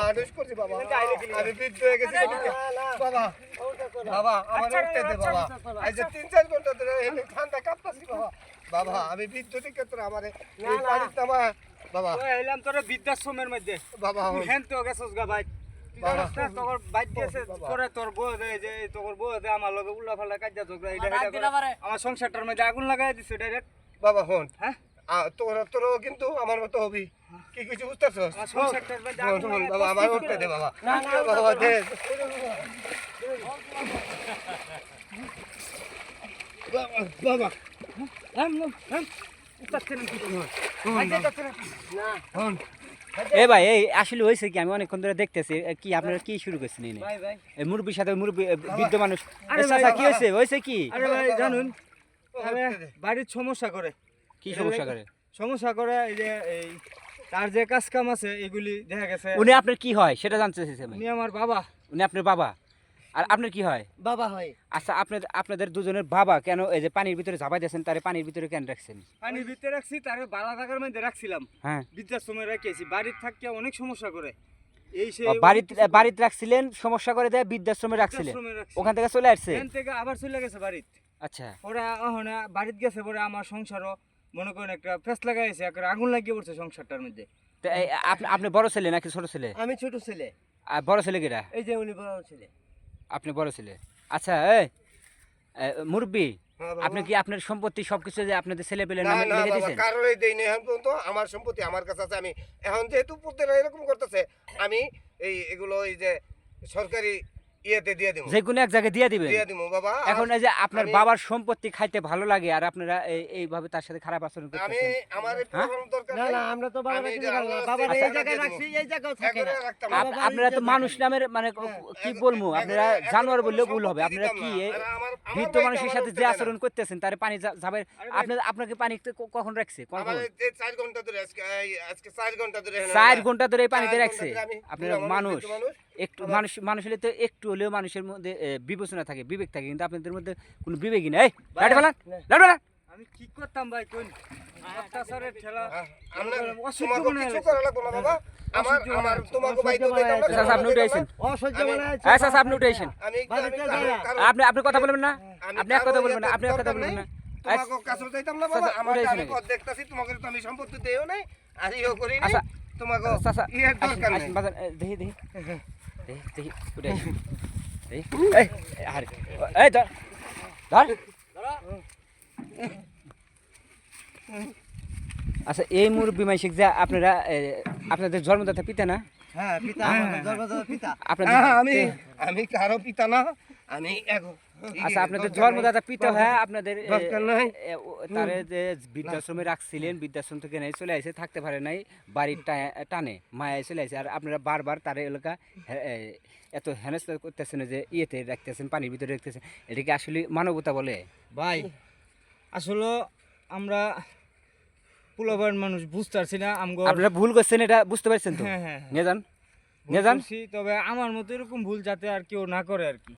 মানুষ করছি বাবা, আমি বৃদ্ধ হয়ে গেছি বাবা। বাবা আমার উঠতে দে বাবা, এই যে 3-4 ঘন্টা ধরে ঠান্ডা কাঁপতাছি বাবা। বাবা আমি বিদ্যুতের ক্ষেত্রে আমার বাবা এলাম তোর বৃদ্ধাশ্রমের মধ্যে বাবা হেন তো গেছস গা ভাই তোর বাইক দিয়েছে তোরে তোর বউ দে যে তোর বউ দে আমার লগে উল্লা ফাল্লা কাজা ঝগড়া এটা আমার সংসারটার মধ্যে আগুন লাগাই দিছে ডাইরেক্ট। বাবা হন হ্যাঁ তোরও কিন্তু আমার মতো হবি, কি কিছু বুঝতেছস? সংসারটার মধ্যে আগুন লাগাই বাবা আমার উঠতে দে বাবা, বাবা দে বাবা। এ ভাই এই আসলে হয়েছে কি, আমি অনেকক্ষণ ধরে দেখতেছি কি আপনারা কি শুরু করছেন এই মুরব্বীর সাথে মুরব্বী বৃদ্ধ মানুষ। কি হয়েছে হয়েছে কি? আরে ভাই জানুন বাড়ির সমস্যা করে। কি সমস্যা করে? সমস্যা করে এই যে এই তার যে কাজ কাম আছে এগুলি দেখা গেছে। উনি আপনার কি হয় সেটা জানতে চাইছি আমি। উনি আমার বাবা। উনি আপনার বাবা? আর আপনার কি হয়? বাবা হয়। আচ্ছা আপনাদের দুজনের বাবা কেন এই যে পানির ভিতরে ঝাঁপাই দিয়েছেন, তারে পানির ভিতরে কেন রাখছেন? পানির ভিতরে রাখছি, তারে বালা থাকার মধ্যে রাখছিলাম। হ্যাঁ বৃদ্ধাশ্রমে রেখেছি, বাড়ির থাকতে অনেক সমস্যা করে। এই সে বাড়িতে রাখছিলেন, সমস্যা করে দেয়, বৃদ্ধাশ্রমে রাখছিলেন, ওখান থেকে চলে আসছে, এখান থেকে আবার চলে গেছে বাড়িতে। আচ্ছা ওরা ওখানে বাড়িতে গেছে পরে আমার সংসারও মনে করেন একটা ফেস লাগাইছে, একটা আগুন লাগিয়ে পড়ছে সংসারটার মধ্যে। তো আপনি বড় ছেলে নাকি ছোট ছেলে? আমি ছোট ছেলে। আর বড় ছেলে কিরা? এই যে উনি বড় ছেলে। আপনি বড় ছেলে। আচ্ছা মুরব্বী, আপনি কি আপনার সম্পত্তি সবকিছু যে আপনাদের ছেলে পেলে নামে লিখে দিয়েছেন? কারণই দেইনি এখন পর্যন্ত, আমার সম্পত্তি আমার কাছে আছে। আমি এখন যেহেতু পুত্রেরা এরকম করতেছে, আমি এগুলো এই যে সরকারি ইয়েতে দিয়ে দিব, যে কোনো এক জায়গায় দিয়ে দিবেন। দিয়ে দিব বাবা। এখন এই যে আপনার বাবার সম্পত্তি খাইতে ভালো লাগে আর আপনারা এইভাবে তার সাথে খারাপ আচরণ আমি করতেছেন। আমার পুরোনো দরকার না নাই। না আমরা তো বাবা রাখি না, বাবা এই জায়গায় রাখছি, এই জায়গাও থাকে না। আপনারা তো মানুষ নামের মানে কি বলবো, আপনারা জানোয়ার বললেও ভুল হবে। আপনারা কি বৃদ্ধ মানুষের সাথে যে আচরণ করতেছেন, তারে পানি যাবে, আপনাকে পানি কখন রাখছে? আমার 4 ঘন্টা ধরে আজকে 4 ঘন্টা ধরে 4 ঘন্টা ধরে এই পানিতে রাখছে। আপনারা মানুষ একটু মানুষ হলে তো একটু হলেও মানুষের মধ্যে বিবেচনা থাকে, বিবেক থাকে, কিন্তু আপনাদের মধ্যে কোনো বিবেকই নেই। আমি কি করতাম ভাই কোন অত্যাচারের ঠেলা আমরা তোমাকে কিছু করা লাগবে না বাবা। আমার তোমাকে বাইতে দিতাম না। চাচা আপনি উঠে আইছেন, অসহ্য বানায়। চাচা আপনি উঠে আইছেন, আপনি কথা বলবেন না, আপনি এক কথা বলবেন না, আপনি এক কথা বলবেন না। তোমাকে কাছে যাইতাম না বাবা। আমি পথ দেখতাছি, তোমাকে তো আমি সম্পত্তি দেও নাই, আর ইও করি নাই। তোমাকে চাচা ইয়ের দরকার নাই। বাজান দেখি উঠে আইছেন। এই আরে এই ধর আচ্ছা এই মুরব্বী মাইসিক যে আপনারা আপনাদের জন্মদাতা পিতা না? হ্যাঁ পিতা, আমাদের জন্মদাতা পিতা। আমি কারো পিতা না, আমি আচ্ছা আপনাদের জন্মদাতা পিতা হয়, আপনাদের তারে যে বৃদ্ধাশ্রমে রাখছিলেন, বৃদ্ধাশ্রম থেকে নাই চলে আসে, থাকতে পারে নাই, বাড়ির টানে মায়ায় চলে আসে, আর আপনারা বারবার তার এলাকা এত হেনস্থা করতেছেন যে ইয়েতে রাখতেছেন, পানির ভিতরে রাখতেছেন, এটা কি আসলে মানবতা বলে? ভাই আসলে আমরা পুলাবান মানুষ বুঝতে পারছি না, আপনারা ভুল করছেন, এটা বুঝতে পারছেন তো? হ্যাঁ হ্যাঁ নিয়ে যান তবে আমার মতো এরকম ভুল যাতে আর কেউ না করে আর কি।